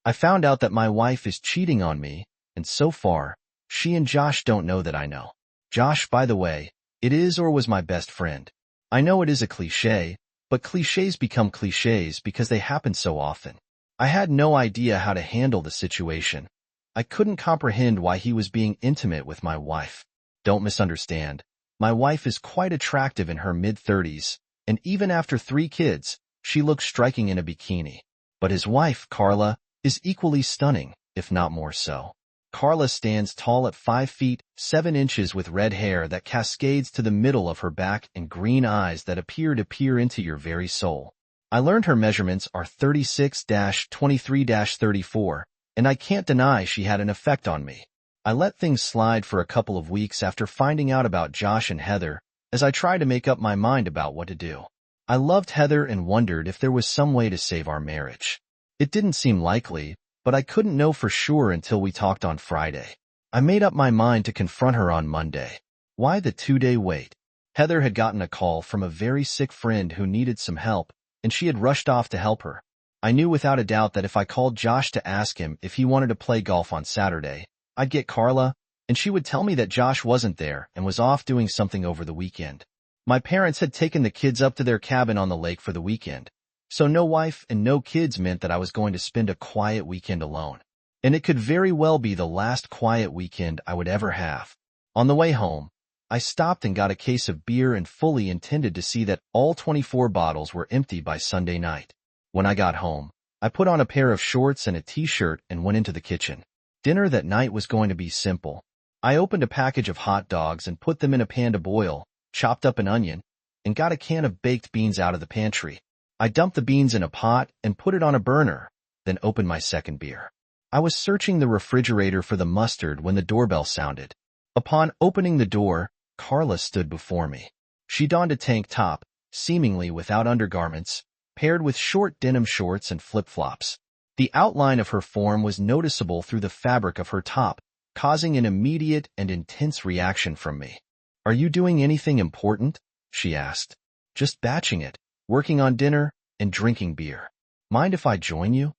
I found out that my wife is cheating on me, and so far, she and Josh don't know that I know. Josh, by the way, it is or was my best friend. I know it is a cliché, but clichés become clichés because they happen so often. I had no idea how to handle the situation. I couldn't comprehend why he was being intimate with my wife. Don't misunderstand. My wife is quite attractive in her mid-30s, and even after 3 kids, she looks striking in a bikini. But his wife, Carla, is equally stunning, if not more so. Carla stands tall at 5 feet, 7 inches with red hair that cascades to the middle of her back and green eyes that appear to peer into your very soul. I learned her measurements are 36-23-34, and I can't deny she had an effect on me. I let things slide for a couple of weeks after finding out about Josh and Heather, as I tried to make up my mind about what to do. I loved Heather and wondered if there was some way to save our marriage. It didn't seem likely, but I couldn't know for sure until we talked on Friday. I made up my mind to confront her on Monday. Why the 2-day wait? Heather had gotten a call from a very sick friend who needed some help, and she had rushed off to help her. I knew without a doubt that if I called Josh to ask him if he wanted to play golf on Saturday, I'd get Carla, and she would tell me that Josh wasn't there and was off doing something over the weekend. My parents had taken the kids up to their cabin on the lake for the weekend, so no wife and no kids meant that I was going to spend a quiet weekend alone. And it could very well be the last quiet weekend I would ever have. On the way home, I stopped and got a case of beer and fully intended to see that all 24 bottles were empty by Sunday night. When I got home, I put on a pair of shorts and a t-shirt and went into the kitchen. Dinner that night was going to be simple. I opened a package of hot dogs and put them in a pan to boil, chopped up an onion, and got a can of baked beans out of the pantry. I dumped the beans in a pot and put it on a burner, then opened my second beer. I was searching the refrigerator for the mustard when the doorbell sounded. Upon opening the door, Carla stood before me. She donned a tank top, seemingly without undergarments, paired with short denim shorts and flip-flops. The outline of her form was noticeable through the fabric of her top, causing an immediate and intense reaction from me. "Are you doing anything important?" she asked. "Just batching it, working on dinner, and drinking beer. Mind if I join you?"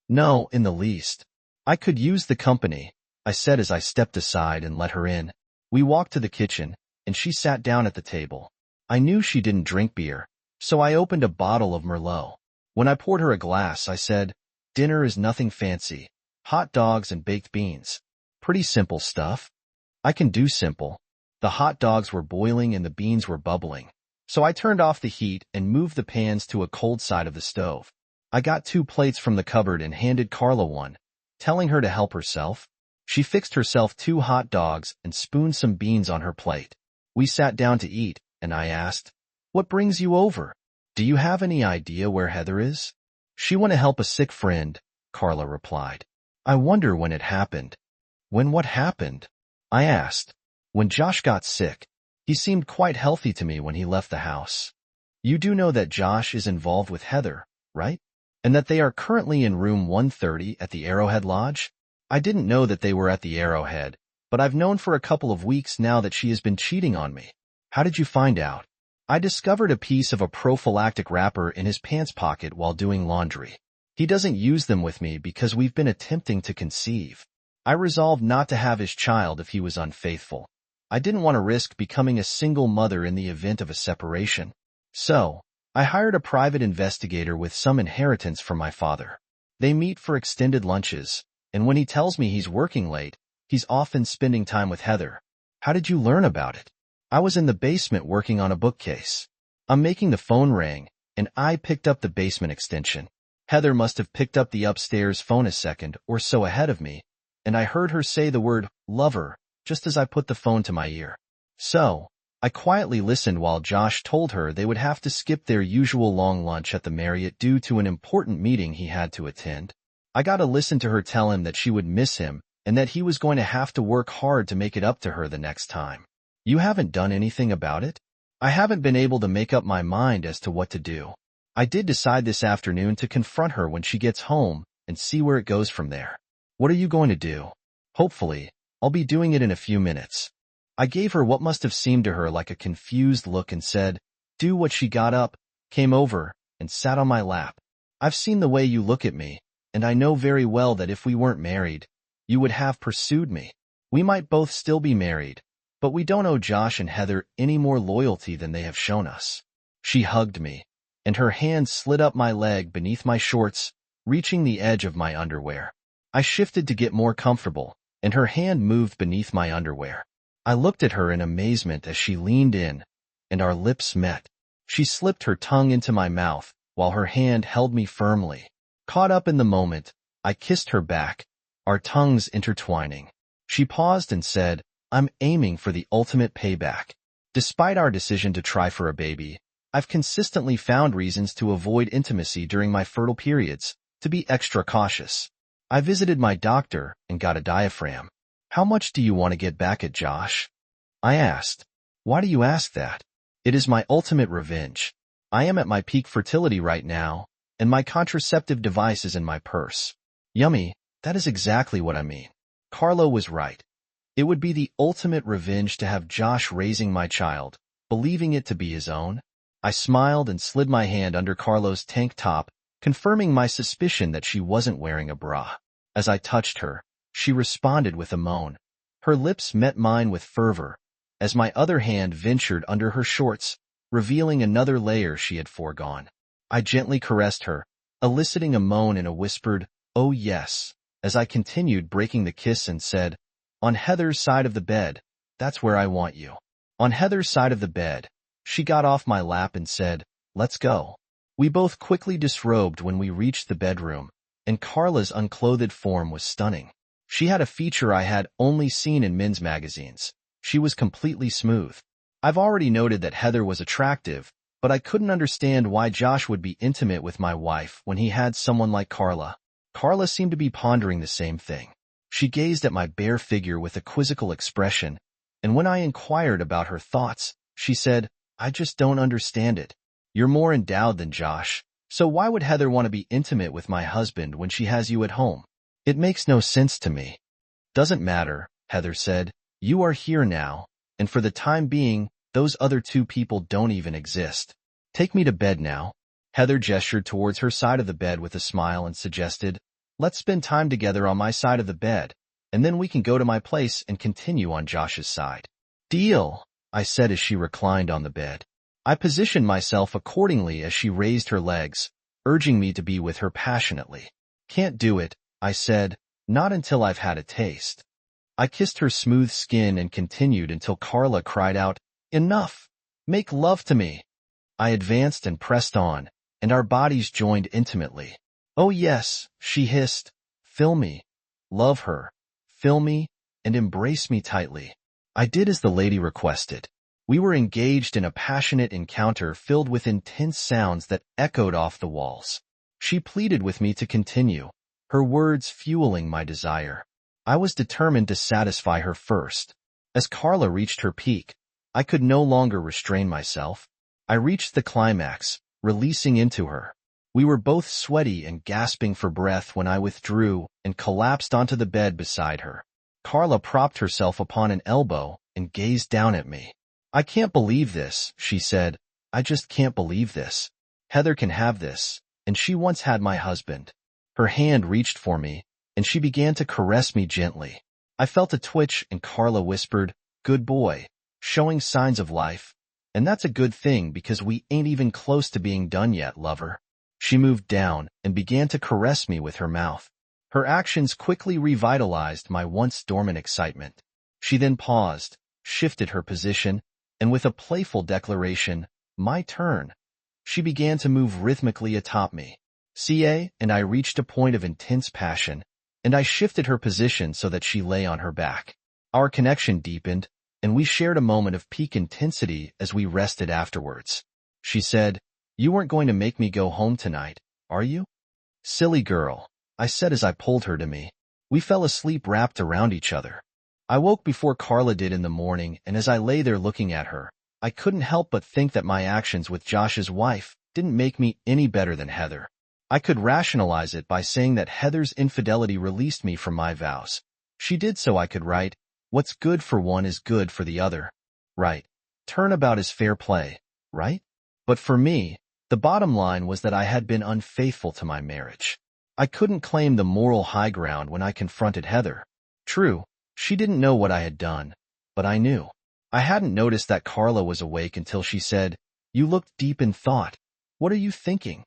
"No, in the least. I could use the company," I said as I stepped aside and let her in. We walked to the kitchen, and she sat down at the table. I knew she didn't drink beer, so I opened a bottle of Merlot. When I poured her a glass, I said, "Dinner is nothing fancy. Hot dogs and baked beans. Pretty simple stuff." I can do simple. The hot dogs were boiling and the beans were bubbling, so I turned off the heat and moved the pans to a cold side of the stove. I got 2 plates from the cupboard and handed Carla one, telling her to help herself. She fixed herself 2 hot dogs and spooned some beans on her plate. We sat down to eat, and I asked, "What brings you over? Do you have any idea where Heather is?" "She went to help a sick friend," Carla replied. "I wonder when it happened." "When what happened?" I asked. "When Josh got sick. He seemed quite healthy to me when he left the house." "You do know that Josh is involved with Heather, right? And that they are currently in room 130 at the Arrowhead Lodge?" "I didn't know that they were at the Arrowhead, but I've known for a couple of weeks now that she has been cheating on me." "How did you find out?" "I discovered a piece of a prophylactic wrapper in his pants pocket while doing laundry. He doesn't use them with me because we've been attempting to conceive. I resolved not to have his child if he was unfaithful. I didn't want to risk becoming a single mother in the event of a separation. So, I hired a private investigator with some inheritance from my father. They meet for extended lunches, and when he tells me he's working late, he's often spending time with Heather." "How did you learn about it?" "I was in the basement working on a bookcase. I'm making the phone ring, and I picked up the basement extension. Heather must have picked up the upstairs phone a second or so ahead of me, and I heard her say the word lover just as I put the phone to my ear. So, I quietly listened while Josh told her they would have to skip their usual long lunch at the Marriott due to an important meeting he had to attend. I got to listen to her tell him that she would miss him and that he was going to have to work hard to make it up to her the next time." "You haven't done anything about it?" "I haven't been able to make up my mind as to what to do. I did decide this afternoon to confront her when she gets home and see where it goes from there." "What are you going to do?" "Hopefully, I'll be doing it in a few minutes." I gave her what must have seemed to her like a confused look and said, "Do what?" She got up, came over, and sat on my lap. "I've seen the way you look at me, and I know very well that if we weren't married, you would have pursued me. We might both still be married, but we don't owe Josh and Heather any more loyalty than they have shown us." She hugged me, and her hand slid up my leg beneath my shorts, reaching the edge of my underwear. I shifted to get more comfortable, and her hand moved beneath my underwear. I looked at her in amazement as she leaned in, and our lips met. She slipped her tongue into my mouth, while her hand held me firmly. Caught up in the moment, I kissed her back, our tongues intertwining. She paused and said, "I'm aiming for the ultimate payback. Despite our decision to try for a baby, I've consistently found reasons to avoid intimacy during my fertile periods, to be extra cautious. I visited my doctor and got a diaphragm." "How much do you want to get back at Josh?" I asked. "Why do you ask that?" "It is my ultimate revenge. I am at my peak fertility right now, and my contraceptive device is in my purse." Yummy, that is exactly what I mean. Carlo was right. It would be the ultimate revenge to have Josh raising my child, believing it to be his own. I smiled and slid my hand under Carlo's tank top, confirming my suspicion that she wasn't wearing a bra. As I touched her, she responded with a moan. Her lips met mine with fervor, as my other hand ventured under her shorts, revealing another layer she had foregone. I gently caressed her, eliciting a moan and a whispered, "Oh yes," as I continued breaking the kiss and said, "On Heather's side of the bed, that's where I want you." On Heather's side of the bed, she got off my lap and said, "Let's go." We both quickly disrobed when we reached the bedroom, and Carla's unclothed form was stunning. She had a feature I had only seen in men's magazines. She was completely smooth. I've already noted that Heather was attractive, but I couldn't understand why Josh would be intimate with my wife when he had someone like Carla. Carla seemed to be pondering the same thing. She gazed at my bare figure with a quizzical expression, and when I inquired about her thoughts, she said, "I just don't understand it. You're more endowed than Josh, so why would Heather want to be intimate with my husband when she has you at home? It makes no sense to me." "Doesn't matter," Heather said. "You are here now, and for the time being, those other two people don't even exist. Take me to bed now." Heather gestured towards her side of the bed with a smile and suggested, "Let's spend time together on my side of the bed, and then we can go to my place and continue on Josh's side." "Deal," I said as she reclined on the bed. I positioned myself accordingly as she raised her legs, urging me to be with her passionately. "Can't do it," I said, "not until I've had a taste." I kissed her smooth skin and continued until Carla cried out, "Enough! Make love to me." I advanced and pressed on, and our bodies joined intimately. "Oh yes," she hissed, "fill me, love her, fill me, and embrace me tightly." I did as the lady requested. We were engaged in a passionate encounter filled with intense sounds that echoed off the walls. She pleaded with me to continue, her words fueling my desire. I was determined to satisfy her first. As Carla reached her peak, I could no longer restrain myself. I reached the climax, releasing into her. We were both sweaty and gasping for breath when I withdrew and collapsed onto the bed beside her. Carla propped herself upon an elbow and gazed down at me. "I can't believe this," she said. "I just can't believe this. Heather can have this, and she once had my husband." Her hand reached for me, and she began to caress me gently. I felt a twitch, and Carla whispered, "Good boy, showing signs of life. And that's a good thing because we ain't even close to being done yet, lover." She moved down and began to caress me with her mouth. Her actions quickly revitalized my once dormant excitement. She then paused, shifted her position, and with a playful declaration, "My turn," she began to move rhythmically atop me. And I reached a point of intense passion, and I shifted her position so that she lay on her back. Our connection deepened, and we shared a moment of peak intensity as we rested afterwards. She said, "You weren't going to make me go home tonight, are you?" "Silly girl," I said as I pulled her to me. We fell asleep wrapped around each other. I woke before Carla did in the morning, and as I lay there looking at her, I couldn't help but think that my actions with Josh's wife didn't make me any better than Heather. I could rationalize it by saying that Heather's infidelity released me from my vows. She did so I could write, "What's good for one is good for the other." Right. Turnabout is fair play, right? But for me, the bottom line was that I had been unfaithful to my marriage. I couldn't claim the moral high ground when I confronted Heather. True, she didn't know what I had done, but I knew. I hadn't noticed that Carla was awake until she said, "You looked deep in thought. What are you thinking?"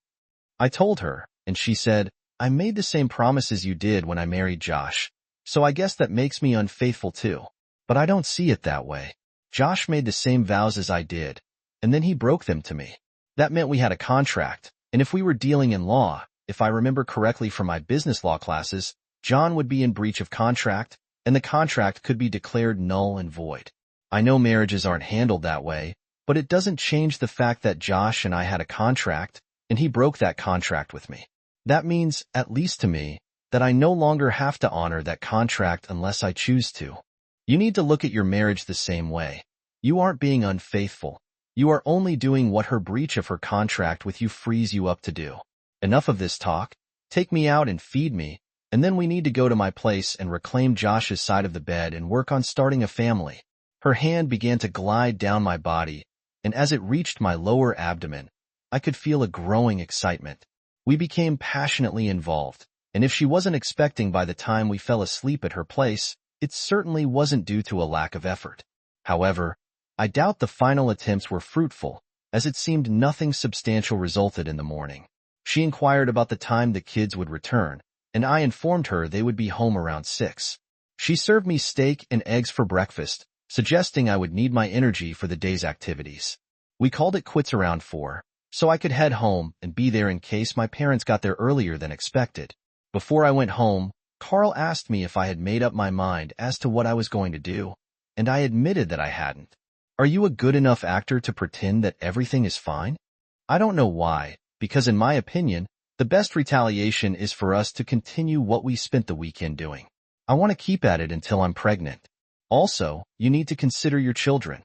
I told her, and she said, "I made the same promises you did when I married Josh, so I guess that makes me unfaithful too. But I don't see it that way. Josh made the same vows as I did, and then he broke them to me. That meant we had a contract, and if we were dealing in law, if I remember correctly from my business law classes, John would be in breach of contract, and the contract could be declared null and void. I know marriages aren't handled that way, but it doesn't change the fact that Josh and I had a contract, and he broke that contract with me. That means, at least to me, that I no longer have to honor that contract unless I choose to. You need to look at your marriage the same way. You aren't being unfaithful. You are only doing what her breach of her contract with you frees you up to do. Enough of this talk. Take me out and feed me, and then we need to go to my place and reclaim Josh's side of the bed and work on starting a family." Her hand began to glide down my body, and as it reached my lower abdomen, I could feel a growing excitement. We became passionately involved, and if she wasn't expecting by the time we fell asleep at her place, it certainly wasn't due to a lack of effort. However, I doubt the final attempts were fruitful, as it seemed nothing substantial resulted in the morning. She inquired about the time the kids would return, and I informed her they would be home around 6. She served me steak and eggs for breakfast, suggesting I would need my energy for the day's activities. We called it quits around 4, so I could head home and be there in case my parents got there earlier than expected. Before I went home, Carl asked me if I had made up my mind as to what I was going to do, and I admitted that I hadn't. "Are you a good enough actor to pretend that everything is fine?" I don't know why, because in my opinion, the best retaliation is for us to continue what we spent the weekend doing. I want to keep at it until I'm pregnant. Also, you need to consider your children.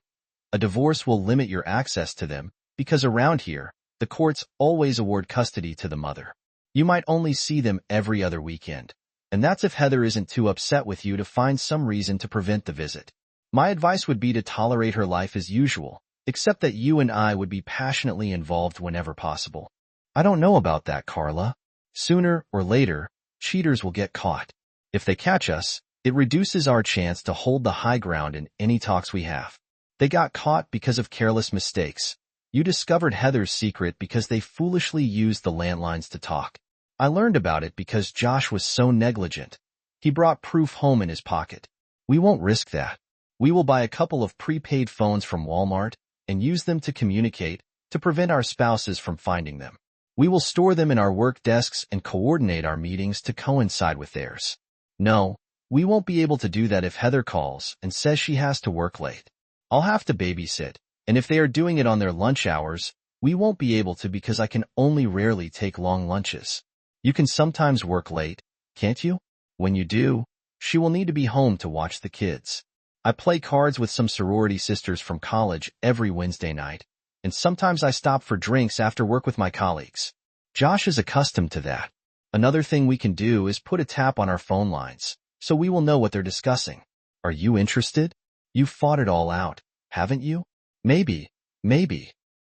A divorce will limit your access to them, because around here, the courts always award custody to the mother. You might only see them every other weekend, and that's if Heather isn't too upset with you to find some reason to prevent the visit. My advice would be to tolerate her life as usual, except that you and I would be passionately involved whenever possible. I don't know about that, Carla. Sooner or later, cheaters will get caught. If they catch us, it reduces our chance to hold the high ground in any talks we have. They got caught because of careless mistakes. You discovered Heather's secret because they foolishly used the landlines to talk. I learned about it because Josh was so negligent. He brought proof home in his pocket. We won't risk that. We will buy a couple of prepaid phones from Walmart and use them to communicate to prevent our spouses from finding them. We will store them in our work desks and coordinate our meetings to coincide with theirs. No, we won't be able to do that if Heather calls and says she has to work late. I'll have to babysit, and if they are doing it on their lunch hours, we won't be able to because I can only rarely take long lunches. You can sometimes work late, can't you? When you do, she will need to be home to watch the kids. I play cards with some sorority sisters from college every Wednesday night, and sometimes I stop for drinks after work with my colleagues. Josh is accustomed to that. Another thing we can do is put a tap on our phone lines, so we will know what they're discussing. Are you interested? You've fought it all out, haven't you? Maybe.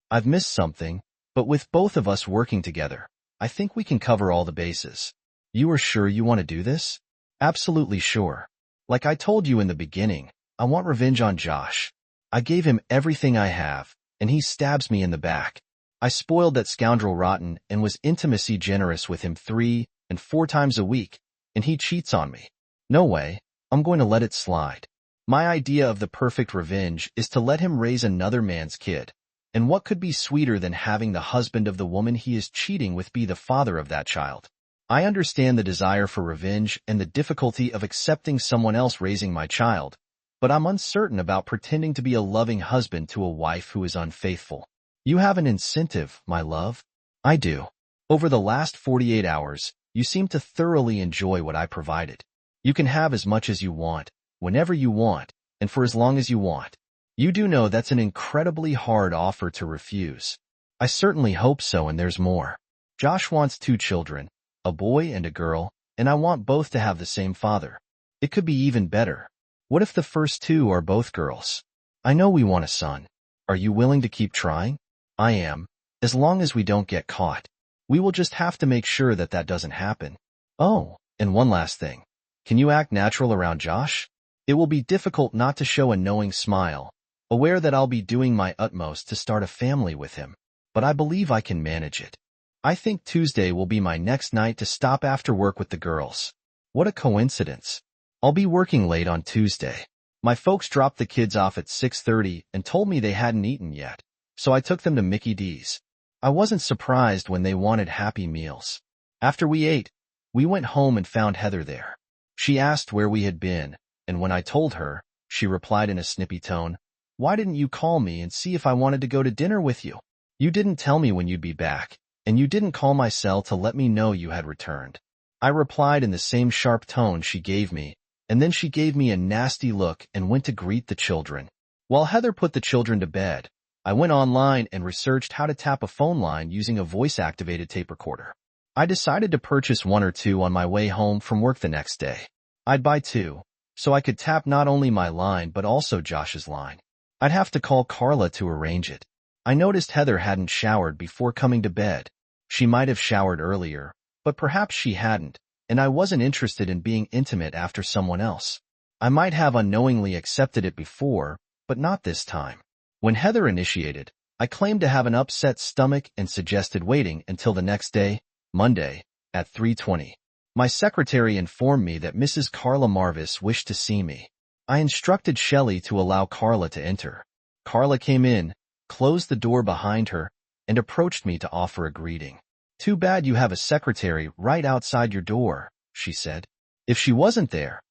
I've missed something, but with both of us working together, I think we can cover all the bases. You are sure you want to do this? Absolutely sure. Like I told you in the beginning, I want revenge on Josh. I gave him everything I have, and he stabs me in the back. I spoiled that scoundrel rotten and was intimacy generous with him 3 and 4 times a week, and he cheats on me. No way, I'm going to let it slide. My idea of the perfect revenge is to let him raise another man's kid. And what could be sweeter than having the husband of the woman he is cheating with be the father of that child? I understand the desire for revenge and the difficulty of accepting someone else raising my child, but I'm uncertain about pretending to be a loving husband to a wife who is unfaithful. You have an incentive, my love. I do. Over the last 48 hours, you seem to thoroughly enjoy what I provided. You can have as much as you want, whenever you want, and for as long as you want. You do know that's an incredibly hard offer to refuse. I certainly hope so, and there's more. Josh wants 2 children, a boy and a girl, and I want both to have the same father. It could be even better. What if the first 2 are both girls? I know we want a son. Are you willing to keep trying? I am, as long as we don't get caught. We will just have to make sure that that doesn't happen. Oh, and one last thing. Can you act natural around Josh? It will be difficult not to show a knowing smile, aware that I'll be doing my utmost to start a family with him, but I believe I can manage it. I think Tuesday will be my next night to stop after work with the girls. What a coincidence. I'll be working late on Tuesday. My folks dropped the kids off at 6:30 and told me they hadn't eaten yet, so I took them to Mickey D's. I wasn't surprised when they wanted Happy Meals. After we ate, we went home and found Heather there. She asked where we had been, and when I told her, she replied in a snippy tone, "Why didn't you call me and see if I wanted to go to dinner with you? You didn't tell me when you'd be back, and you didn't call my cell to let me know you had returned." I replied in the same sharp tone she gave me, and then she gave me a nasty look and went to greet the children. While Heather put the children to bed, I went online and researched how to tap a phone line using a voice-activated tape recorder. I decided to purchase one or two on my way home from work the next day. I'd buy two, so I could tap not only my line but also Josh's line. I'd have to call Carla to arrange it. I noticed Heather hadn't showered before coming to bed. She might have showered earlier, but perhaps she hadn't, and I wasn't interested in being intimate after someone else. I might have unknowingly accepted it before, but not this time. When Heather initiated, I claimed to have an upset stomach and suggested waiting until the next day, Monday, at 3:20. My secretary informed me that Mrs. Carla Marvis wished to see me. I instructed Shelley to allow Carla to enter. Carla came in, closed the door behind her, and approached me to offer a greeting. "Too bad you have a secretary right outside your door," she said. "If she wasn't there,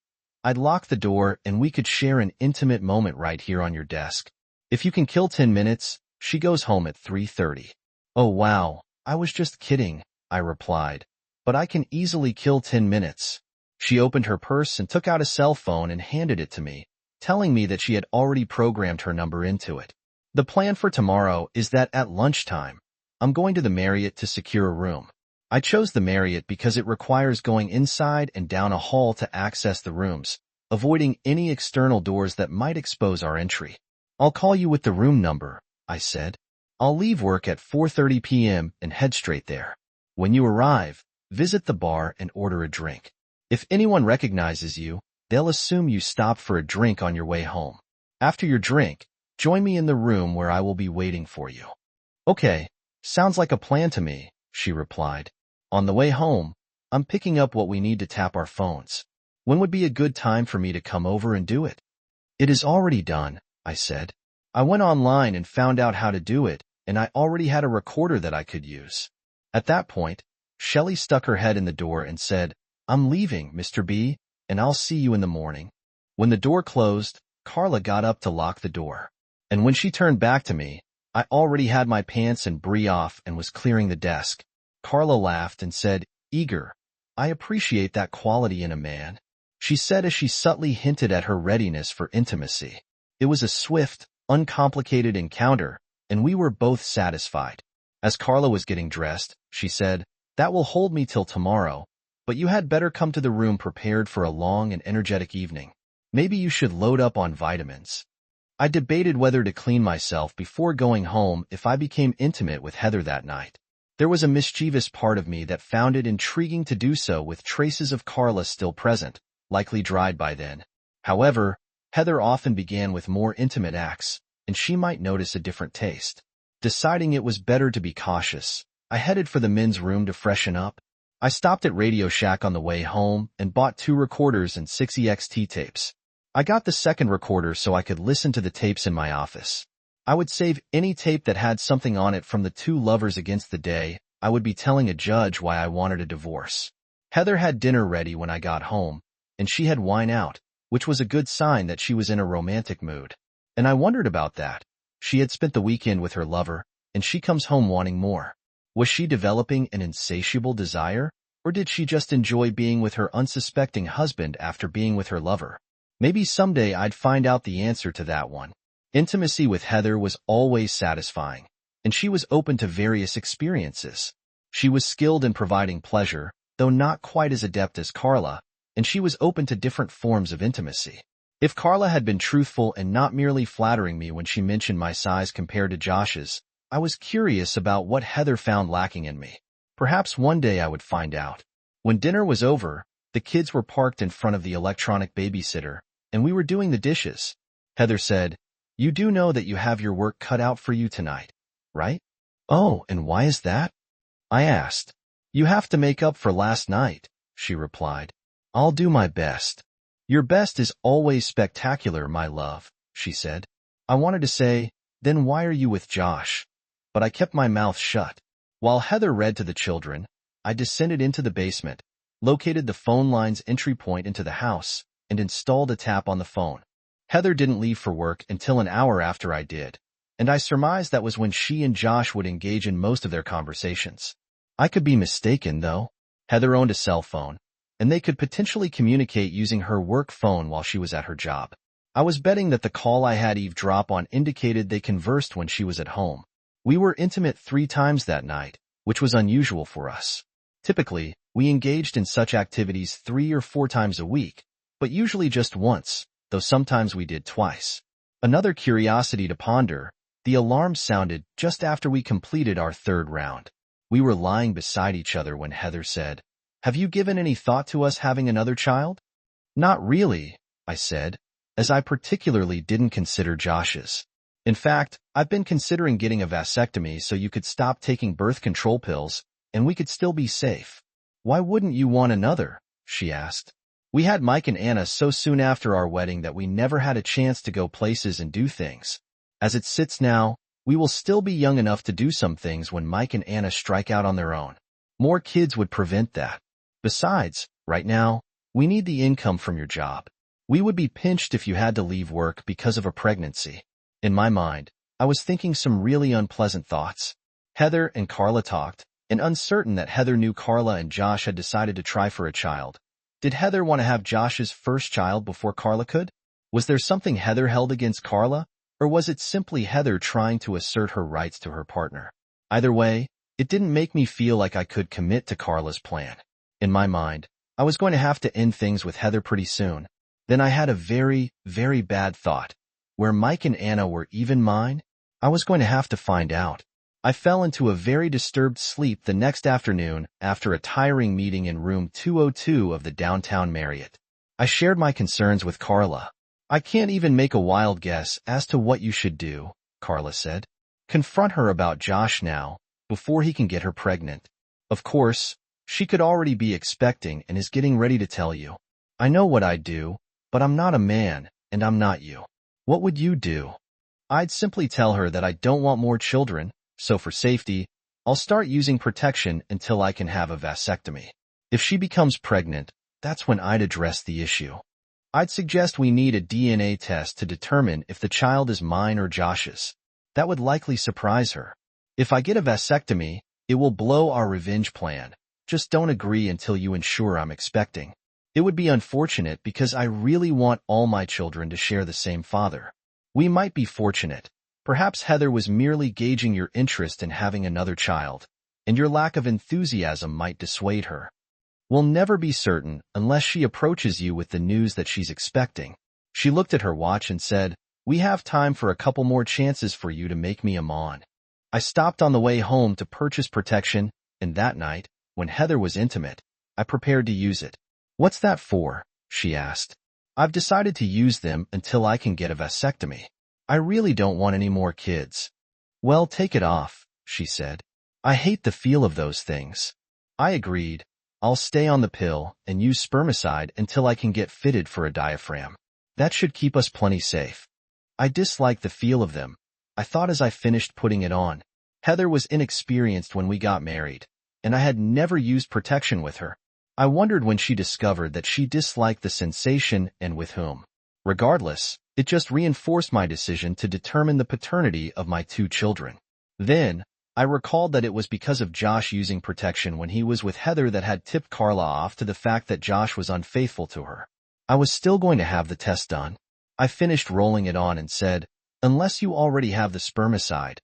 I'd lock the door and we could share an intimate moment right here on your desk. If you can kill 10 minutes, she goes home at 3:30. "Oh wow, I was just kidding," I replied, "but I can easily kill 10 minutes. She opened her purse and took out a cell phone and handed it to me, telling me that she had already programmed her number into it. "The plan for tomorrow is that at lunchtime, I'm going to the Marriott to secure a room. I chose the Marriott because it requires going inside and down a hall to access the rooms, avoiding any external doors that might expose our entry. "I'll call you with the room number," I said. "I'll leave work at 4:30 p.m. and head straight there. When you arrive, visit the bar and order a drink. If anyone recognizes you, they'll assume you stopped for a drink on your way home. After your drink, join me in the room where I will be waiting for you." "Okay, sounds like a plan to me," she replied. "On the way home, I'm picking up what we need to tap our phones. When would be a good time for me to come over and do it?" "It is already done," I said. "I went online and found out how to do it, and I already had a recorder that I could use." At that point, Shelley stuck her head in the door and said, "I'm leaving, Mr. B, and I'll see you in the morning." When the door closed, Carla got up to lock the door. And when she turned back to me, I already had my pants and brie off and was clearing the desk. Carla laughed and said, "Eager, I appreciate that quality in a man," she said as she subtly hinted at her readiness for intimacy. It was a swift, uncomplicated encounter, and we were both satisfied. As Carla was getting dressed, she said, "That will hold me till tomorrow, but you had better come to the room prepared for a long and energetic evening. Maybe you should load up on vitamins." I debated whether to clean myself before going home if I became intimate with Heather that night. There was a mischievous part of me that found it intriguing to do so with traces of Carla still present, likely dried by then. However, Heather often began with more intimate acts, and she might notice a different taste. Deciding it was better to be cautious, I headed for the men's room to freshen up. I stopped at Radio Shack on the way home and bought 2 recorders and 6 EXT tapes. I got the second recorder so I could listen to the tapes in my office. I would save any tape that had something on it from the 2 lovers against the day I would be telling a judge why I wanted a divorce. Heather had dinner ready when I got home, and she had wine out, which was a good sign that she was in a romantic mood. And I wondered about that. She had spent the weekend with her lover, and she comes home wanting more. Was she developing an insatiable desire, or did she just enjoy being with her unsuspecting husband after being with her lover? Maybe someday I'd find out the answer to that one. Intimacy with Heather was always satisfying, and she was open to various experiences. She was skilled in providing pleasure, though not quite as adept as Carla, and she was open to different forms of intimacy. If Carla had been truthful and not merely flattering me when she mentioned my size compared to Josh's, I was curious about what Heather found lacking in me. Perhaps one day I would find out. When dinner was over, the kids were parked in front of the electronic babysitter, and we were doing the dishes. Heather said, "You do know that you have your work cut out for you tonight, right?" "Oh, and why is that?" I asked. "You have to make up for last night," she replied. "I'll do my best." "Your best is always spectacular, my love," she said. I wanted to say, "Then why are you with Josh?" But I kept my mouth shut. While Heather read to the children, I descended into the basement, located the phone line's entry point into the house, and installed a tap on the phone. Heather didn't leave for work until an hour after I did, and I surmised that was when she and Josh would engage in most of their conversations. I could be mistaken, though. Heather owned a cell phone, and they could potentially communicate using her work phone while she was at her job. I was betting that the call I had eavesdrop on indicated they conversed when she was at home. We were intimate 3 times that night, which was unusual for us. Typically, we engaged in such activities 3 or 4 times a week, but usually just once, though sometimes we did twice. Another curiosity to ponder, the alarm sounded just after we completed our 3rd round. We were lying beside each other when Heather said, "Have you given any thought to us having another child?" "Not really," I said, as I particularly didn't consider Josh's. "In fact, I've been considering getting a vasectomy so you could stop taking birth control pills, and we could still be safe." "Why wouldn't you want another?" she asked. "We had Mike and Anna so soon after our wedding that we never had a chance to go places and do things. As it sits now, we will still be young enough to do some things when Mike and Anna strike out on their own. More kids would prevent that. Besides, right now, we need the income from your job. We would be pinched if you had to leave work because of a pregnancy." In my mind, I was thinking some really unpleasant thoughts. Heather and Carla talked, and uncertain that Heather knew Carla and Josh had decided to try for a child. Did Heather want to have Josh's first child before Carla could? Was there something Heather held against Carla, or was it simply Heather trying to assert her rights to her partner? Either way, it didn't make me feel like I could commit to Carla's plan. In my mind, I was going to have to end things with Heather pretty soon. Then I had a very, very bad thought. Where Mike and Anna were even mine, I was going to have to find out. I fell into a very disturbed sleep the next afternoon after a tiring meeting in room 202 of the downtown Marriott. I shared my concerns with Carla. "I can't even make a wild guess as to what you should do," Carla said. "Confront her about Josh now, before he can get her pregnant. Of course, she could already be expecting and is getting ready to tell you. I know what I'd do, but I'm not a man, and I'm not you. What would you do?" "I'd simply tell her that I don't want more children, so for safety, I'll start using protection until I can have a vasectomy. If she becomes pregnant, that's when I'd address the issue. I'd suggest we need a DNA test to determine if the child is mine or Josh's. That would likely surprise her. If I get a vasectomy, it will blow our revenge plan. Just don't agree until you ensure I'm expecting. It would be unfortunate because I really want all my children to share the same father. We might be fortunate. Perhaps Heather was merely gauging your interest in having another child, and your lack of enthusiasm might dissuade her. We'll never be certain unless she approaches you with the news that she's expecting." She looked at her watch and said, "We have time for a couple more chances for you to make me a mon." I stopped on the way home to purchase protection, and that night, when Heather was intimate, I prepared to use it. "What's that for?" she asked. "I've decided to use them until I can get a vasectomy. I really don't want any more kids." "Well, take it off," she said. "I hate the feel of those things." I agreed. "I'll stay on the pill and use spermicide until I can get fitted for a diaphragm. That should keep us plenty safe." I disliked the feel of them, I thought as I finished putting it on. Heather was inexperienced when we got married, and I had never used protection with her. I wondered when she discovered that she disliked the sensation and with whom. Regardless, it just reinforced my decision to determine the paternity of my 2 children. Then, I recalled that it was because of Josh using protection when he was with Heather that had tipped Carla off to the fact that Josh was unfaithful to her. I was still going to have the test done. I finished rolling it on and said, "Unless you already have the spermicide,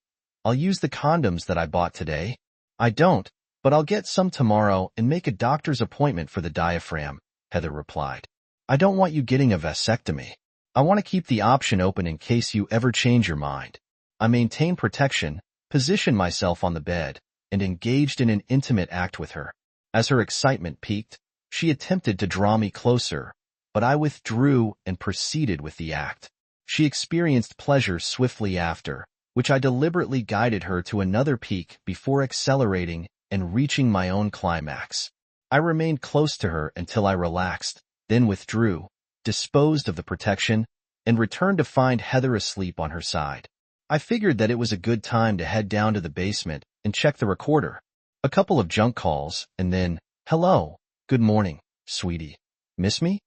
I'll use the condoms that I bought today." "I don't, but I'll get some tomorrow and make a doctor's appointment for the diaphragm," Heather replied. "I don't want you getting a vasectomy. I want to keep the option open in case you ever change your mind." I maintained protection, positioned myself on the bed, and engaged in an intimate act with her. As her excitement peaked, she attempted to draw me closer, but I withdrew and proceeded with the act. She experienced pleasure swiftly after, which I deliberately guided her to another peak before accelerating and reaching my own climax. I remained close to her until I relaxed, then withdrew, disposed of the protection, and returned to find Heather asleep on her side. I figured that it was a good time to head down to the basement and check the recorder. A couple of junk calls, and then, "Hello, good morning, sweetie. Miss me?"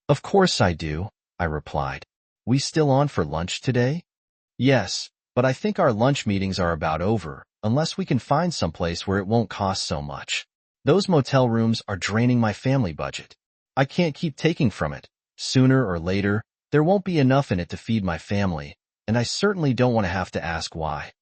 "Of course I do," I replied. "We still on for lunch today?" "Yes, but I think our lunch meetings are about over, unless we can find someplace where it won't cost so much. Those motel rooms are draining my family budget. I can't keep taking from it. Sooner or later, there won't be enough in it to feed my family, and I certainly don't want to have to ask why."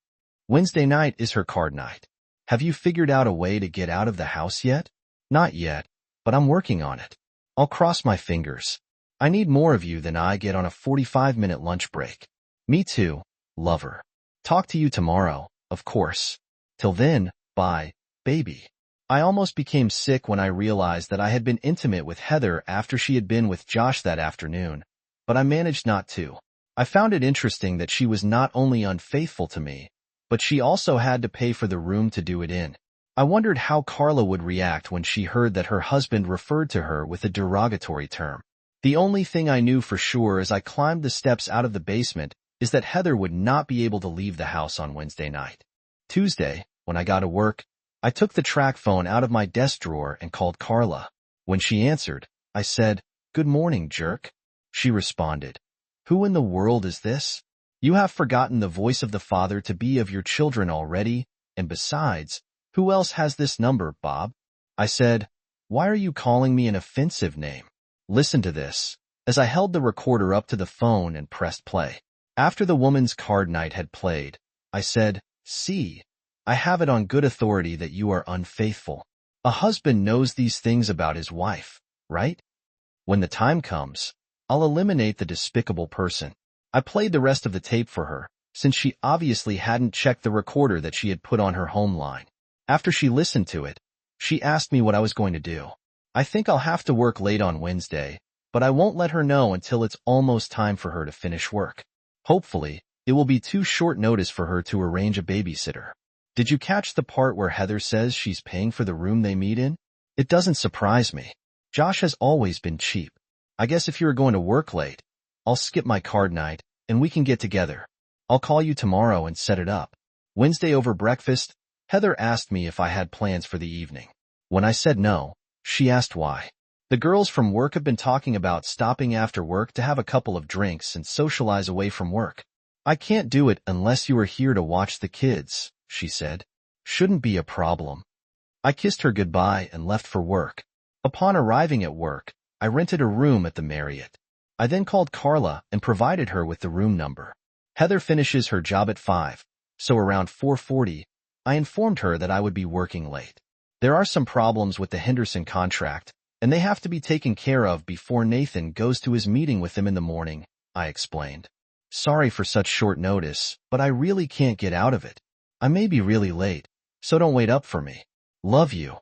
Wednesday night is her card night. "Have you figured out a way to get out of the house yet?" "Not yet, but I'm working on it. I'll cross my fingers. I need more of you than I get on a 45-minute lunch break." "Me too, lover. Talk to you tomorrow, of course. Till then, bye, baby." I almost became sick when I realized that I had been intimate with Heather after she had been with Josh that afternoon, but I managed not to. I found it interesting that she was not only unfaithful to me, but she also had to pay for the room to do it in. I wondered how Carla would react when she heard that her husband referred to her with a derogatory term. The only thing I knew for sure as I climbed the steps out of the basement is that Heather would not be able to leave the house on Wednesday night. Tuesday, when I got to work, I took the track phone out of my desk drawer and called Carla. When she answered, I said, "Good morning, jerk." She responded, "Who in the world is this? You have forgotten the voice of the father to be of your children already, and besides, who else has this number, Bob?" I said, "Why are you calling me an offensive name?" Listen to this, as I held the recorder up to the phone and pressed play. After the woman's card night had played, I said, "See, I have it on good authority that you are unfaithful. A husband knows these things about his wife, right? When the time comes, I'll eliminate the despicable person." I played the rest of the tape for her, since she obviously hadn't checked the recorder that she had put on her home line. After she listened to it, she asked me what I was going to do. "I think I'll have to work late on Wednesday, but I won't let her know until it's almost time for her to finish work. Hopefully, it will be too short notice for her to arrange a babysitter." Did you catch the part where Heather says she's paying for the room they meet in? It doesn't surprise me. Josh has always been cheap. I guess if you're going to work late, I'll skip my card night, and we can get together. I'll call you tomorrow and set it up. Wednesday over breakfast, Heather asked me if I had plans for the evening. When I said no, she asked why. "The girls from work have been talking about stopping after work to have a couple of drinks and socialize away from work. I can't do it unless you are here to watch the kids," she said. "Shouldn't be a problem." I kissed her goodbye and left for work. Upon arriving at work, I rented a room at the Marriott. I then called Carla and provided her with the room number. Heather finishes her job at 5, so around 4:40, I informed her that I would be working late. There are some problems with the Henderson contract, and they have to be taken care of before Nathan goes to his meeting with them in the morning, I explained. "Sorry for such short notice, but I really can't get out of it. I may be really late, so don't wait up for me. Love you."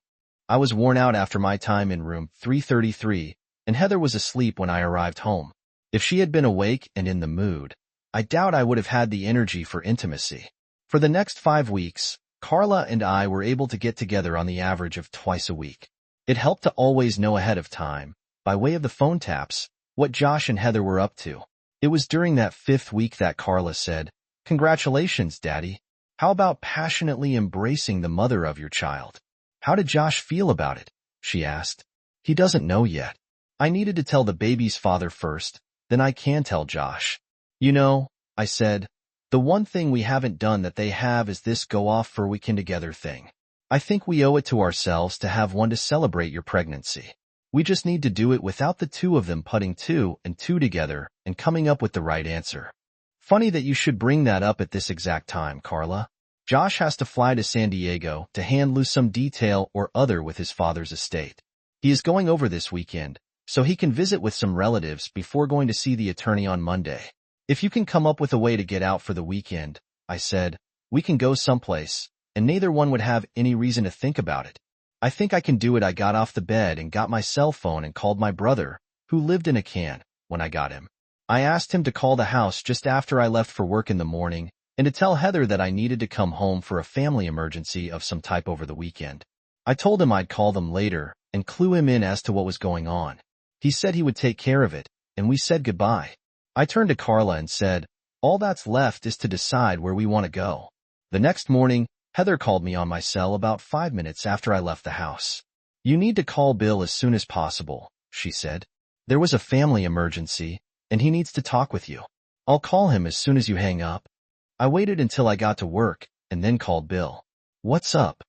I was worn out after my time in room 333, and Heather was asleep when I arrived home. If she had been awake and in the mood, I doubt I would have had the energy for intimacy. For the next 5 weeks, Carla and I were able to get together on the average of twice a week. It helped to always know ahead of time, by way of the phone taps, what Josh and Heather were up to. It was during that 5th week that Carla said, "Congratulations, Daddy. How about passionately embracing the mother of your child?" "How did Josh feel about it?" she asked. "He doesn't know yet. I needed to tell the baby's father first, then I can tell Josh." "You know," I said, "the one thing we haven't done that they have is this go off for a weekend together thing. I think we owe it to ourselves to have one to celebrate your pregnancy. We just need to do it without the two of them putting 2 and 2 together and coming up with the right answer." Funny that you should bring that up at this exact time, Carla. Josh has to fly to San Diego to handle some detail or other with his father's estate. He is going over this weekend, so he can visit with some relatives before going to see the attorney on Monday. "If you can come up with a way to get out for the weekend," I said, "we can go someplace, and neither one would have any reason to think about it." I think I can do it. I got off the bed and got my cell phone and called my brother, who lived in a can, when I got him. I asked him to call the house just after I left for work in the morning and to tell Heather that I needed to come home for a family emergency of some type over the weekend. I told him I'd call them later and clue him in as to what was going on. He said he would take care of it, and we said goodbye. I turned to Carla and said, all that's left is to decide where we want to go. The next morning, Heather called me on my cell about 5 minutes after I left the house. You need to call Bill as soon as possible, she said. There was a family emergency, and he needs to talk with you. I'll call him as soon as you hang up. I waited until I got to work and then called Bill. What's up?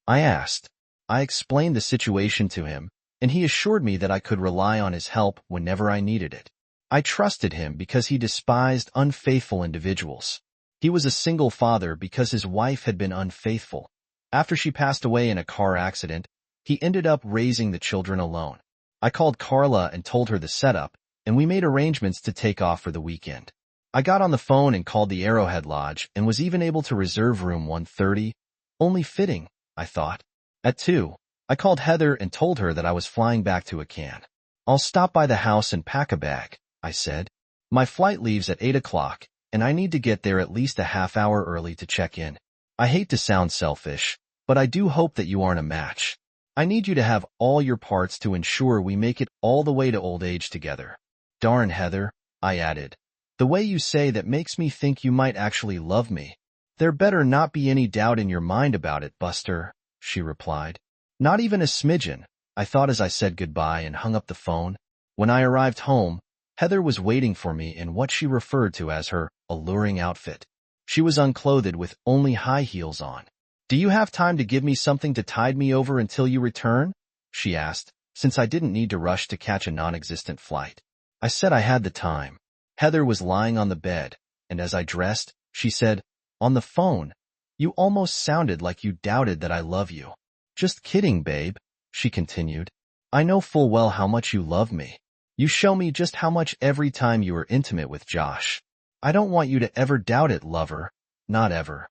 I asked. I explained the situation to him, and he assured me that I could rely on his help whenever I needed it. I trusted him because he despised unfaithful individuals. He was a single father because his wife had been unfaithful. After she passed away in a car accident, he ended up raising the children alone. I called Carla and told her the setup, and we made arrangements to take off for the weekend. I got on the phone and called the Arrowhead Lodge and was even able to reserve room 130. Only fitting, I thought. At 2, I called Heather and told her that I was flying back to a can. I'll stop by the house and pack a bag, I said. My flight leaves at 8 o'clock, and I need to get there at least a half hour early to check in. I hate to sound selfish, but I do hope that you aren't a match. I need you to have all your parts to ensure we make it all the way to old age together. Darn, Heather, I added. The way you say that makes me think you might actually love me. There better not be any doubt in your mind about it, Buster, she replied. Not even a smidgen, I thought as I said goodbye and hung up the phone. When I arrived home, Heather was waiting for me in what she referred to as her alluring outfit. She was unclothed with only high heels on. Do you have time to give me something to tide me over until you return? She asked, since I didn't need to rush to catch a non-existent flight. I said I had the time. Heather was lying on the bed, and as I dressed, she said, on the phone, you almost sounded like you doubted that I love you. Just kidding, babe, she continued. I know full well how much you love me. You show me just how much every time you are intimate with Josh. I don't want you to ever doubt it, lover. Not ever.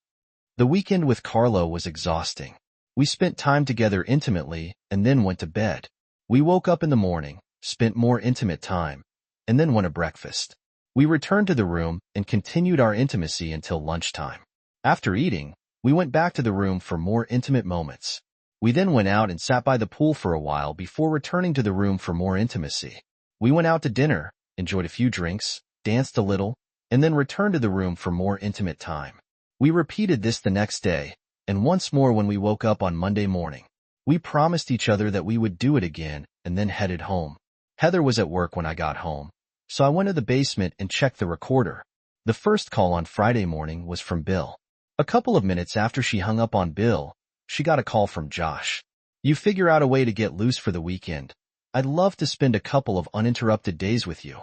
The weekend with Carlo was exhausting. We spent time together intimately and then went to bed. We woke up in the morning, spent more intimate time, and then went to breakfast. We returned to the room and continued our intimacy until lunchtime. After eating, we went back to the room for more intimate moments. We then went out and sat by the pool for a while before returning to the room for more intimacy. We went out to dinner, enjoyed a few drinks, danced a little, and then returned to the room for more intimate time. We repeated this the next day, and once more when we woke up on Monday morning. We promised each other that we would do it again and then headed home. Heather was at work when I got home, so I went to the basement and checked the recorder. The first call on Friday morning was from Bill. A couple of minutes after she hung up on Bill, she got a call from Josh. You figure out a way to get loose for the weekend. I'd love to spend a couple of uninterrupted days with you.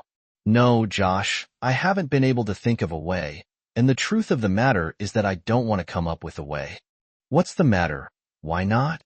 No, Josh, I haven't been able to think of a way, and the truth of the matter is that I don't want to come up with a way. What's the matter? Why not?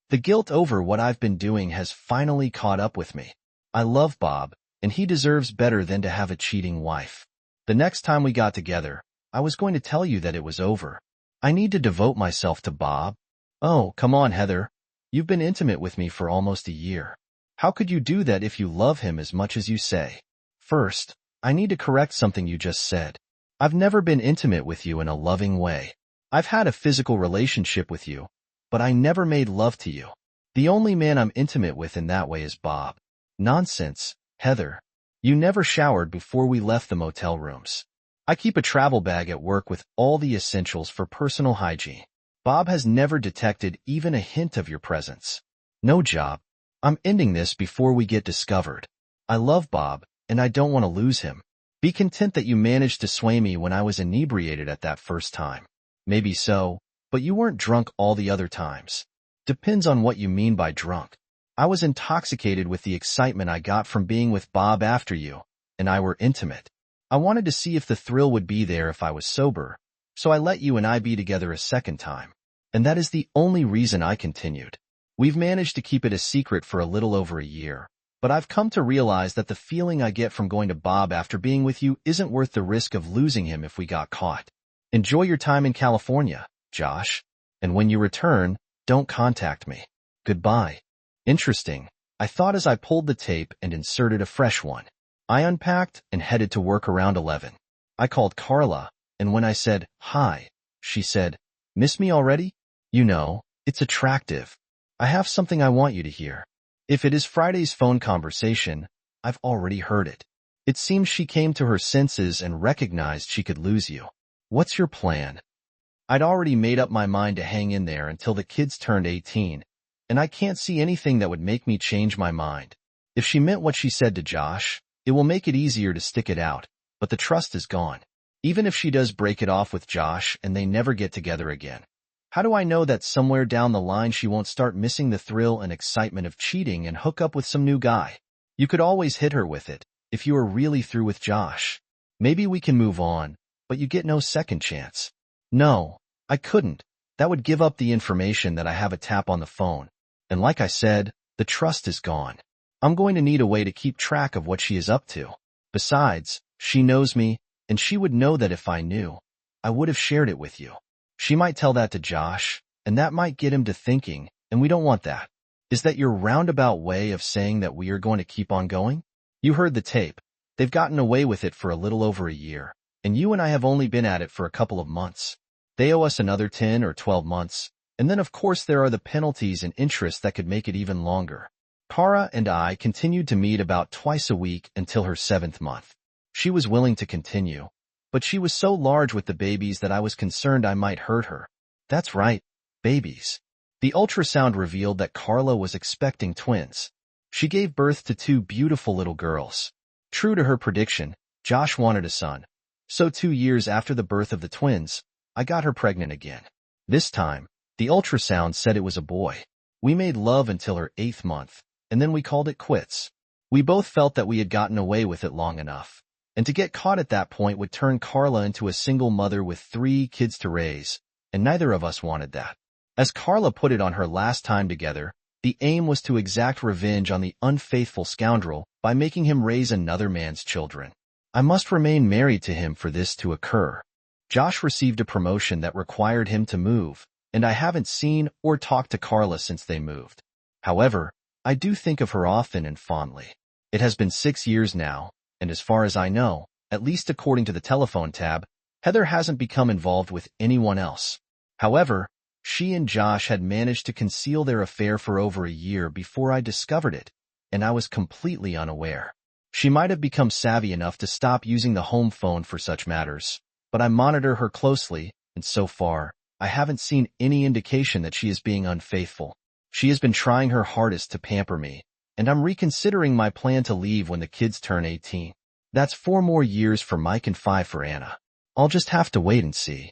The guilt over what I've been doing has finally caught up with me. I love Bob, and he deserves better than to have a cheating wife. The next time we got together, I was going to tell you that it was over. I need to devote myself to Bob. Oh, come on, Heather. You've been intimate with me for almost a year. How could you do that if you love him as much as you say? First, I need to correct something you just said. I've never been intimate with you in a loving way. I've had a physical relationship with you, but I never made love to you. The only man I'm intimate with in that way is Bob. Nonsense, Heather. You never showered before we left the motel rooms. I keep a travel bag at work with all the essentials for personal hygiene. Bob has never detected even a hint of your presence. No job. I'm ending this before we get discovered. I love Bob, and I don't want to lose him. Be content that you managed to sway me when I was inebriated at that first time. Maybe so, but you weren't drunk all the other times. Depends on what you mean by drunk. I was intoxicated with the excitement I got from being with Bob after you, and I were intimate. I wanted to see if the thrill would be there if I was sober, so I let you and I be together a second time. And that is the only reason I continued. We've managed to keep it a secret for a little over a year, but I've come to realize that the feeling I get from going to Bob after being with you isn't worth the risk of losing him if we got caught. Enjoy your time in California, Josh, and when you return, don't contact me. Goodbye. Interesting, I thought as I pulled the tape and inserted a fresh one. I unpacked and headed to work around 11. I called Carla, and when I said, "Hi," she said, "Miss me already?" You know, it's attractive. "I have something I want you to hear." If it is Friday's phone conversation, I've already heard it. It seems she came to her senses and recognized she could lose you. "What's your plan?" I'd already made up my mind to hang in there until the kids turned 18, and I can't see anything that would make me change my mind. If she meant what she said to Josh, it will make it easier to stick it out, but the trust is gone. Even if she does break it off with Josh and they never get together again, how do I know that somewhere down the line she won't start missing the thrill and excitement of cheating and hook up with some new guy? You could always hit her with it, if you are really through with Josh. "Maybe we can move on, but you get no second chance." No, I couldn't. That would give up the information that I have a tap on the phone. And like I said, the trust is gone. I'm going to need a way to keep track of what she is up to. Besides, she knows me, and she would know that if I knew, I would have shared it with you. She might tell that to Josh, and that might get him to thinking, and we don't want that. Is that your roundabout way of saying that we are going to keep on going? You heard the tape. They've gotten away with it for a little over a year, and you and I have only been at it for a couple of months. They owe us another 10 or 12 months, and then of course there are the penalties and interest that could make it even longer. Cara and I continued to meet about twice a week until her 7th month. She was willing to continue, but she was so large with the babies that I was concerned I might hurt her. That's right, babies. The ultrasound revealed that Carla was expecting twins. She gave birth to 2 beautiful little girls. True to her prediction, Josh wanted a son. So 2 years after the birth of the twins, I got her pregnant again. This time, the ultrasound said it was a boy. We made love until her 8th month, and then we called it quits. We both felt that we had gotten away with it long enough, and to get caught at that point would turn Carla into a single mother with 3 kids to raise, and neither of us wanted that. As Carla put it on her last time together, the aim was to exact revenge on the unfaithful scoundrel by making him raise another man's children. I must remain married to him for this to occur. Josh received a promotion that required him to move, and I haven't seen or talked to Carla since they moved. However, I do think of her often and fondly. It has been 6 years now, and as far as I know, at least according to the telephone tab, Heather hasn't become involved with anyone else. However, she and Josh had managed to conceal their affair for over a year before I discovered it, and I was completely unaware. She might have become savvy enough to stop using the home phone for such matters, but I monitor her closely, and so far, I haven't seen any indication that she is being unfaithful. She has been trying her hardest to pamper me, and I'm reconsidering my plan to leave when the kids turn 18. That's 4 more years for Mike and 5 for Anna. I'll just have to wait and see.